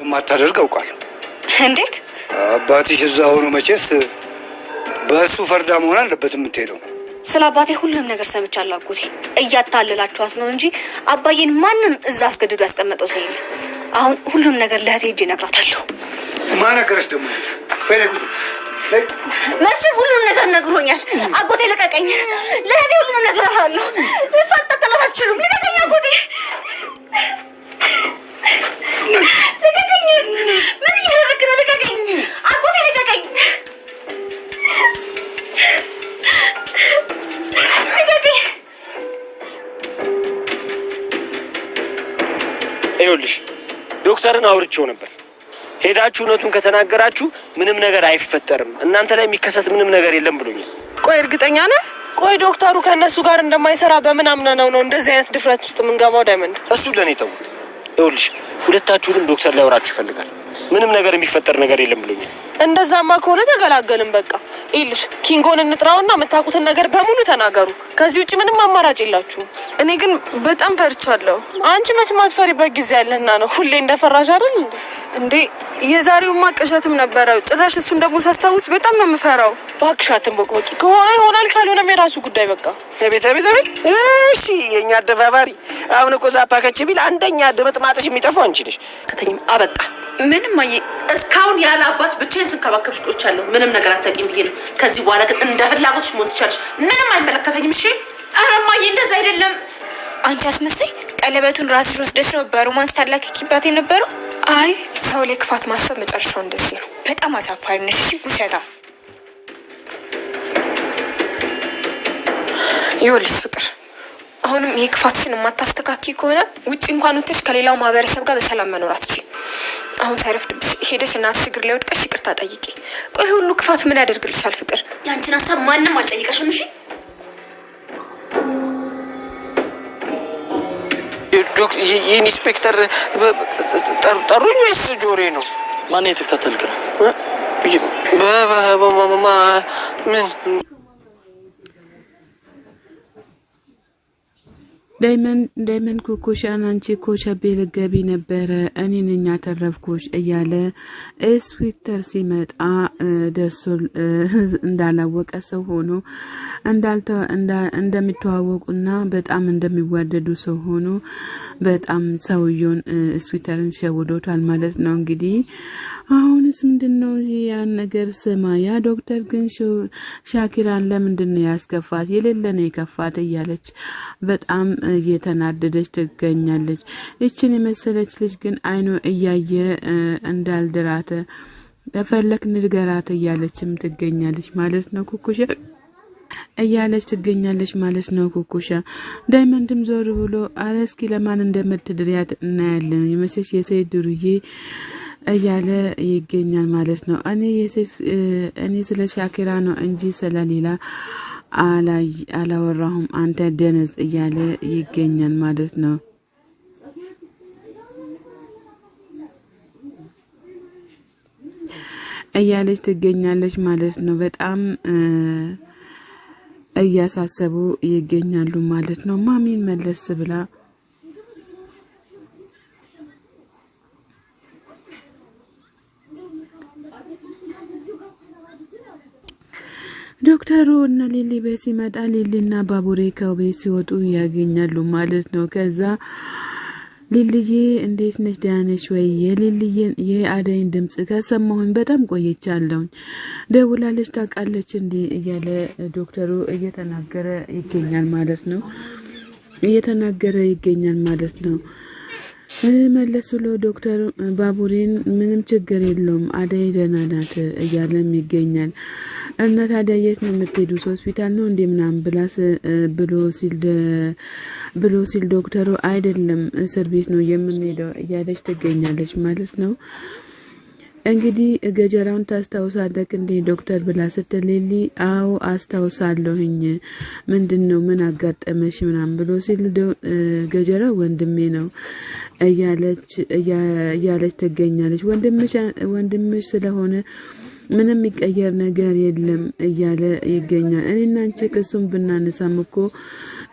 ማታደርገው ቃል እንዴት አባትሽ እዛ ሆኖ መቼስ በሱ ፈርዳ መሆን አለበት የምትሄደው። ስለ አባቴ ሁሉም ነገር ሰምቻለሁ አጎቴ። እያታለላችኋት ነው እንጂ አባዬን ማንም እዛ አስገድዶ ያስቀመጠው ሰው የለም። አሁን ሁሉም ነገር ለእህቴ ሂጅ እነግራታለሁ። ማን ነገርሽ ደግሞ? መስፍን ሁሉም ነገር ነግሮኛል። አጎቴ ልቀቀኝ። ለእህቴ ሁሉም ነገር አለው። እሷ አልተከተላት አትችሉም። ልቀቀኝ አጎቴ። ልቀቀኝ። ምን እያደረግህ ነው? ልቀቀኝ አጎቴ ልቀቀኝ። ይኸውልሽ ዶክተርን አውርቼው ነበር። ሄዳችሁ እውነቱን ከተናገራችሁ ምንም ነገር አይፈጠርም፣ እናንተ ላይ የሚከሰት ምንም ነገር የለም ብሎኛል። ቆይ እርግጠኛ ነህ? ቆይ ዶክተሩ ከነሱ ጋር እንደማይሰራ በምን አምነህ ነው እንደዚህ አይነት ድፍረት ውስጥ የምንገባው? ዳይመንድ እሱ ለኔ ተውት። ይኸውልሽ ሁለታችሁንም ዶክተር ሊያወራችሁ ይፈልጋል። ምንም ነገር የሚፈጠር ነገር የለም ብሎኛል። እንደዛማ ከሆነ ተገላገልን በቃ። ይልሽ ኪንጎን እንጥራውና የምታውቁትን ነገር በሙሉ ተናገሩ። ከዚህ ውጪ ምንም አማራጭ የላችሁም። እኔ ግን በጣም ፈርቻለሁ። አንቺ መች ማትፈሪበት ጊዜ ያለና ነው ሁሌ እንደፈራሽ አይደል እንዴ? የዛሬውማ ቅዠትም ነበረው። ጭራሽ እሱን ደግሞ ሳስታውስ በጣም ነው የምፈራው። ባክሻትን ቦቅቦቂ ከሆነ ይሆናል፣ ካልሆነም የራሱ ጉዳይ በቃ። ቤት እሺ የኛ አደባባሪ አሁን እኮ ዛፓከች ቢል አንደኛ ድምጥማጥሽ የሚጠፋው አንቺ ነሽ። ከተኝም አበቃ። ምንም አይ እስካሁን ያለ አባት ብቻዬን ስንከባከብሽ ቆይቻለሁ። ምንም ነገር አታውቂም ብዬ ነው። ከዚህ በኋላ ግን እንደ ፍላጎትሽ መሆን ትችያለሽ። ምንም አይመለከተኝም። እሺ ኧረ እማዬ እንደዛ አይደለም። አንቺ አስመሳይ፣ ቀለበቱን ራስሽ ወስደሽ ነው በሮማንስ ታላቅቂባት የነበረው? አይ ሰው ላይ ክፋት ማሰብ መጨረሻው እንደዚህ ነው። በጣም አሳፋሪ ነሽ። እሺ ውሸታ። ይኸውልሽ ፍቅር፣ አሁንም ይሄ ክፋትሽን የማታስተካኪ ከሆነ ውጪ እንኳን ወጥተሽ ከሌላው ማህበረሰብ ጋር በሰላም መኖር አትችይም። አሁን ሳይረፍድብሽ ሄደሽ እናትሽ እግር ላይ ወድቀሽ ይቅርታ ጠይቂ። ቆይ ሁሉ ክፋት ምን ያደርግልሻል ፍቅር? ያንቺን ሀሳብ ማንም አልጠይቀሽም። እሺ ኢንስፔክተር ጠሩኝ ወይስ ጆሮዬ ነው? ማን የተከታተልክ ነው? ምን ዳይመንድ ኮኮሻን አንቺ ኮቻ ቤለገቢ ነበረ እኔ ነኝ ያተረፍኩሽ እያለ ስዊተር ሲመጣ ደርሶ እንዳላወቀ ሰው ሆኖ እንደሚተዋወቁና በጣም እንደሚዋደዱ ሰው ሆኖ በጣም ሰውየውን ስዊተርን ሸውዶታል ማለት ነው። እንግዲህ አሁንስ ምንድነው ያን ነገር ስማ፣ ያ ዶክተር ግን ሻኪራን ለምንድነው ያስከፋት? የሌለ ነው የከፋት እያለች በጣም እየተናደደች ትገኛለች። እቺን የመሰለች ልጅ ግን አይኑ እያየ እንዳልድራት ተፈለክ ንገራት እያለችም ትገኛለች ማለት ነው። ኩኩሻ እያለች ትገኛለች ማለት ነው። ኩኩሻ ዳይመንድም ዞር ብሎ አረ እስኪ ለማን እንደምትድሪያት እናያለን፣ የመሰሽ የሰይድ ዱርዬ እያለ ይገኛል ማለት ነው። እኔ ስለ ሻኪራ ነው እንጂ ስለሌላ አላወራሁም አንተ ደነዝ እያለ ይገኛል ማለት ነው። እያለች ትገኛለች ማለት ነው። በጣም እያሳሰቡ ይገኛሉ ማለት ነው። ማሚን መለስ ብላ ዶክተሩ እና ሊሊ ቤት ሲመጣ ሊሊና ባቡሬ ከቤት ሲወጡ ያገኛሉ ማለት ነው። ከዛ ሊሊዬ እንዴት ነሽ ደህና ነሽ ወይ? የሊሊዬን የአደይን ድምጽ ከሰማሁኝ በጣም ቆይቻለሁ፣ ደውላለች ታውቃለች እንዴ እያለ ዶክተሩ እየተናገረ ይገኛል ማለት ነው። መለስ ብሎ ዶክተር ባቡሬን ምንም ችግር የለውም አደይ ደህና ናት እያለም ይገኛል። እና ታዲያ የት ነው የምትሄዱት? ሆስፒታል ነው እንዴ ምናምን ብሎ ሲል ዶክተሩ አይደለም እስር ቤት ነው የምንሄደው እያለች ትገኛለች ማለት ነው። እንግዲህ ገጀራውን ታስታውሳለህ እንዴ ዶክተር ብላ ስትልሊ አው አስታውሳለሁኝ፣ ምንድነው ምን አጋጠመሽ ምናምን ብሎ ሲል ገጀራው ወንድሜ ነው እያለች ትገኛለች። ወንድምሽ ስለሆነ ምንም የሚቀየር ነገር የለም እያለ ይገኛል። እኔና አንቺ ከሱም ብናነሳም እኮ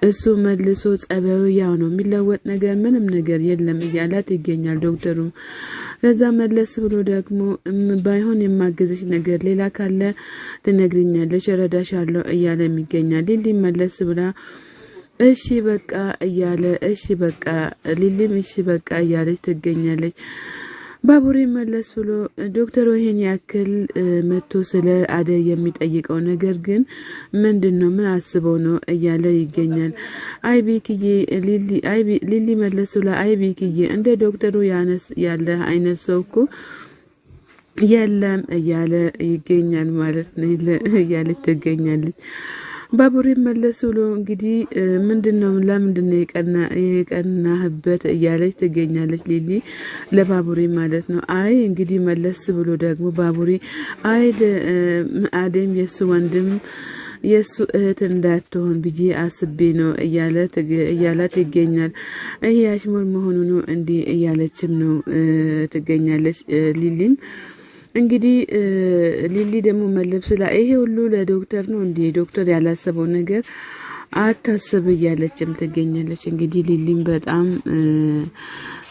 እሱ መልሶ ጸባዩ ያው ነው የሚለወጥ ነገር ምንም ነገር የለም እያላት ይገኛል ዶክተሩ። ከዛ መለስ ብሎ ደግሞ ባይሆን የማገዝሽ ነገር ሌላ ካለ ትነግሪኛለሽ እረዳሻለሁ እያለ ይገኛል። ሊሊ መለስ ብላ እሺ በቃ እያለ እሺ በቃ ሊሊም እሺ በቃ እያለች ትገኛለች። ባቡሬ መለስ ብሎ ዶክተሩ ይሄን ያክል መጥቶ ስለ አደይ የሚጠይቀው ነገር ግን ምንድነው ምን አስበው ነው እያለ ይገኛል። አይቢክዬ ሊሊ መለስ ብላ አይቢክዬ እንደ ዶክተሩ ያለ አይነት ሰው እኮ የለም እያለ ይገኛል ማለት ነው እያለች ትገኛለች። ባቡሬ መለስ ብሎ እንግዲህ ምንድነው ለምንድነው የቀናህበት እያለች ትገኛለች ሊሊ ለባቡሬ ማለት ነው። አይ እንግዲህ መለስ ብሎ ደግሞ ባቡሬ አይ አደም የሱ ወንድም የሱ እህት እንዳትሆን ብዬ አስቤ ነው እያላት ይገኛል። ይሄ አሽሙር መሆኑ ነው እንዴ እያለችም ነው ትገኛለች ሊሊም እንግዲህ ሊሊ ደግሞ መለስ ላይ ይሄ ሁሉ ለዶክተር ነው እንዴ ዶክተር ያላሰበው ነገር አታስብ እያለችም ትገኛለች። እንግዲህ ሊሊም በጣም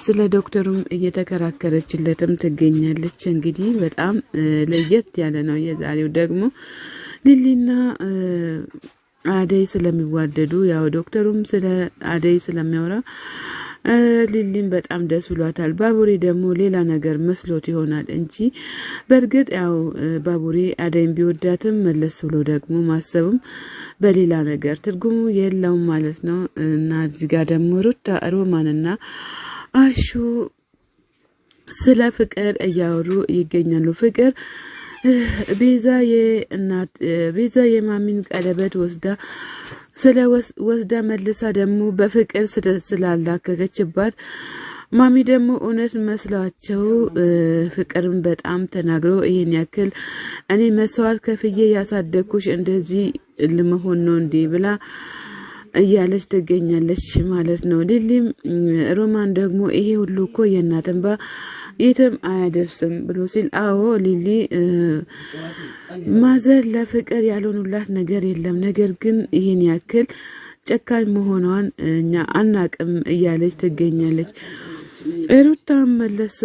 ስለ ዶክተሩም እየተከራከረችለትም ትገኛለች። እንግዲህ በጣም ለየት ያለ ነው የዛሬው ደግሞ ሊሊና አደይ ስለሚዋደዱ ያው ዶክተሩም ስለ አደይ ስለሚያወራ ሊሊም በጣም ደስ ብሏታል። ባቡሬ ደግሞ ሌላ ነገር መስሎት ይሆናል እንጂ በርግጥ ያው ባቡሬ አደይን ቢወዳትም መለስ ብሎ ደግሞ ማሰብም በሌላ ነገር ትርጉሙ የለውም ማለት ነው። እና እዚህ ጋር ደግሞ ሮማንና አሹ ስለ ፍቅር እያወሩ ይገኛሉ። ፍቅር ቤዛ የማሚን ቀለበት ወስዳ መልሳ ደግሞ በፍቅር ስላላከከችባት ማሚ ደግሞ እውነት መስሏቸው ፍቅርን በጣም ተናግሮ ይሄን ያክል እኔ መስዋዕት ከፍዬ ያሳደኩሽ እንደዚህ ለመሆን ነው እንዴ ብላ እያለች ትገኛለች ማለት ነው። ሊሊም ሮማን ደግሞ ይሄ ሁሉ እኮ የእናት እንባ የትም አያደርስም ብሎ ሲል አዎ ሊሊ ማዘር ለፍቅር ያልሆኑላት ነገር የለም ነገር ግን ይሄን ያክል ጨካኝ መሆኗን እኛ አናቅም እያለች ትገኛለች። ሩታ መለስ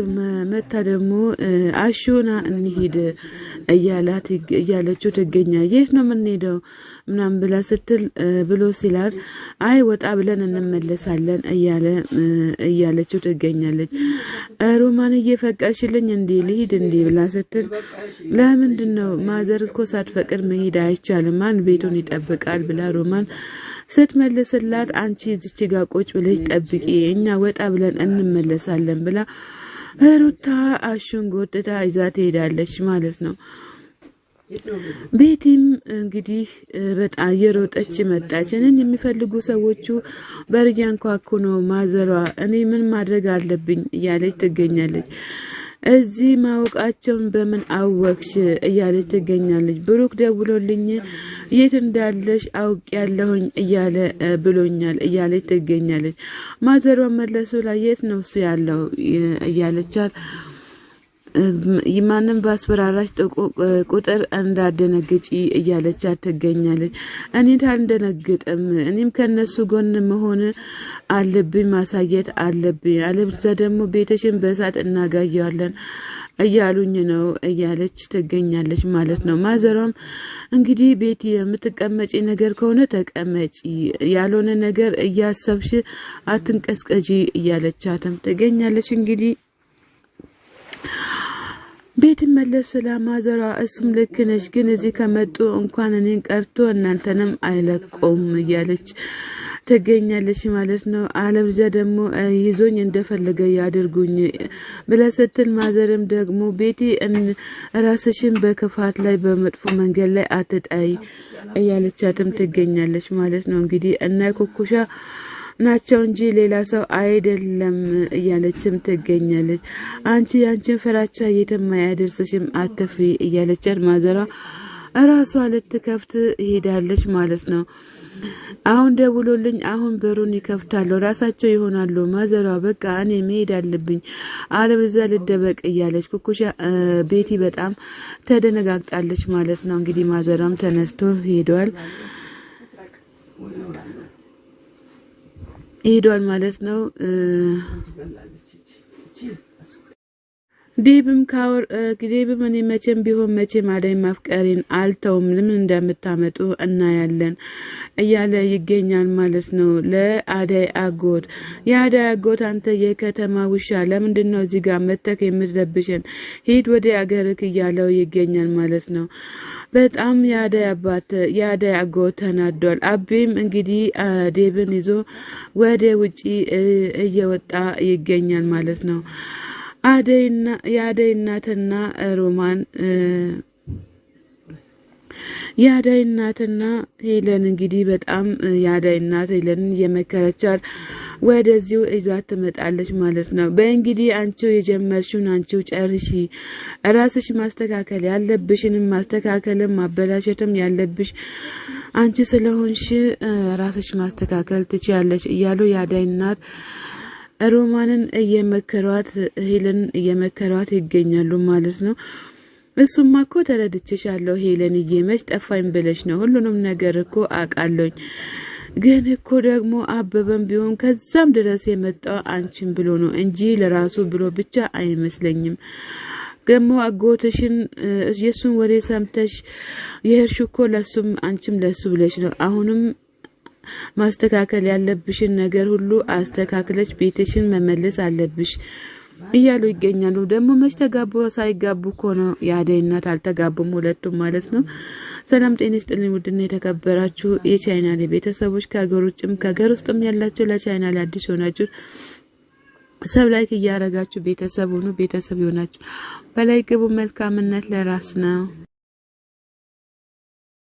መታ ደግሞ አሹና እንሂድ እያለችው ትገኛለች። የት ነው የምንሄደው ምናምን ብላ ስትል ብሎ ሲላል አይ ወጣ ብለን እንመለሳለን እያለችው ትገኛለች። ሮማን እየፈቀድሽልኝ እንዴ ልሂድ እንዴ ብላ ስትል ለምንድነው ማዘር እኮ ሳትፈቅድ መሄድ አይቻልም ማን ቤቱን ይጠብቃል ብላ ሮማን ስትመልስላት አንቺ እዚች ጋር ቁጭ ብለሽ ጠብቂ እኛ ወጣ ብለን እንመለሳለን ብላ ሩታ አሹን ጎትታ ይዛ ትሄዳለች ማለት ነው። ቤቲም እንግዲህ በጣም የሮጠች መጣች። እኔን የሚፈልጉ ሰዎቹ በርያንኳኩ ነው ማዘሯ እኔ ምን ማድረግ አለብኝ እያለች ትገኛለች። እዚህ ማወቃቸውን በምን አወቅሽ እያለች ትገኛለች። ብሩክ ደውሎልኝ የት እንዳለሽ አውቅ ያለሁኝ እያለ ብሎኛል እያለች ትገኛለች። ማዘሯ መለሱ ላይ የት ነው እሱ ያለው እያለቻት ማንም ባስፈራራሽ ቁጥር እንዳደነግጪ እያለቻት ትገኛለች። እኔ ታልደነግጥም እኔም ከነሱ ጎን መሆን አለብኝ ማሳየት አለብኝ አለበለዚያ ደግሞ ቤተሽን በእሳት እናጋያለን እያሉኝ ነው እያለች ትገኛለች ማለት ነው። ማዘሯም እንግዲህ ቤቲ የምትቀመጪ ነገር ከሆነ ተቀመጪ ያልሆነ ነገር እያሰብሽ አትንቀስቀጂ እያለቻትም ትገኛለች። እንግዲህ ቤት መለስ ስለማዘሯ እሱም ልክ ነሽ ግን እዚህ ከመጡ እንኳን እኔን ቀርቶ እናንተንም አይለቁም እያለች ትገኛለች ማለት ነው። አለበለዚያ ደግሞ ይዞኝ እንደፈለገ ያድርጉኝ ብላ ስትል ማዘርም ደግሞ ቤቲ ራስሽን በክፋት ላይ በመጥፎ መንገድ ላይ አትጣይ እያለቻትም ትገኛለች ማለት ነው። እንግዲህ እና ኩኩሻ ናቸው እንጂ ሌላ ሰው አይደለም እያለችም ትገኛለች። አንቺን ፍራቻ የትም አያደርስሽም አትፍሪ እያለቻት ማዘሯ ራሷ ልትከፍት ሄዳለች ማለት ነው። አሁን ደውሎልኝ አሁን በሩን ይከፍታሉ ራሳቸው ይሆናሉ ማዘሯ በቃ እኔ መሄድ አለብኝ አለበለዚያ ልደበቅ እያለች ኩኩሻ ቤቲ በጣም ተደነጋግጣለች ማለት ነው እንግዲህ ማዘሯም ተነስቶ ሄዷል ማለት ነው ዴብም እኔ መቼም ቢሆን መቼም አዳይ ማፍቀሪን አልተውም ምን እንደምታመጡ እናያለን እያለ ይገኛል ማለት ነው ለአዳይ አጎት የአዳይ አጎት አንተ የከተማ ውሻ ለምንድነው እዚህ ጋር መተክ የምትለብሽን ሄድ ወደ አገርክ እያለው ይገኛል ማለት ነው በጣም የአዳይ አጎት ተናዷል አቤም እንግዲህ ዴብን ይዞ ወደ ውጪ እየወጣ ይገኛል ማለት ነው የአዳይ እናትና ሮማን የአዳይ እናትና ሄለን እንግዲህ በጣም የአዳይ እናት ሄለንን የመከረቻት ወደዚሁ እዛት ትመጣለች ማለት ነው በእንግዲህ አንቺው የጀመርሽውን አንቺው ጨርሺ ራስሽ ማስተካከል ያለብሽንም ማስተካከልም ማበላሸትም ያለብሽ አንቺ ስለሆንሽ ራስሽ ማስተካከል ትችያለሽ እያሉ የአዳይ እናት ሮማንን እየመከሯት ሄለን እየመከሯት ይገኛሉ ማለት ነው እሱማ እኮ ተረድቼሻለሁ ሄለን እየመች ጠፋኝ ብለሽ ነው ሁሉንም ነገር እኮ አቃለኝ ግን እኮ ደግሞ አበበም ቢሆን ከዛም ድረስ የመጣው አንቺን ብሎ ነው እንጂ ለራሱ ብሎ ብቻ አይመስለኝም ገሞ አጎትሽን የሱን ወሬ ሰምተሽ የሄርሽ እኮ ለሱም አንቺም ለሱ ብለሽ ነው አሁንም ማስተካከል ያለብሽን ነገር ሁሉ አስተካክለሽ ቤትሽን መመለስ አለብሽ እያሉ ይገኛሉ ደግሞ መች ተጋቡ ሳይጋቡ እኮ ነው የአዳይ እናት አልተጋቡም ሁለቱም ማለት ነው ሰላም ጤና ይስጥልኝ ውድና የተከበራችሁ የቻናሌ ቤተሰቦች ከሀገር ውጭም ከሀገር ውስጥም ያላችሁ ለቻናሌ አዲስ ሆናችሁ ሰብ ላይክ እያረጋችሁ ቤተሰብ ሆኑ ቤተሰብ ይሆናችሁ በላይ ግቡ መልካምነት ለራስ ነው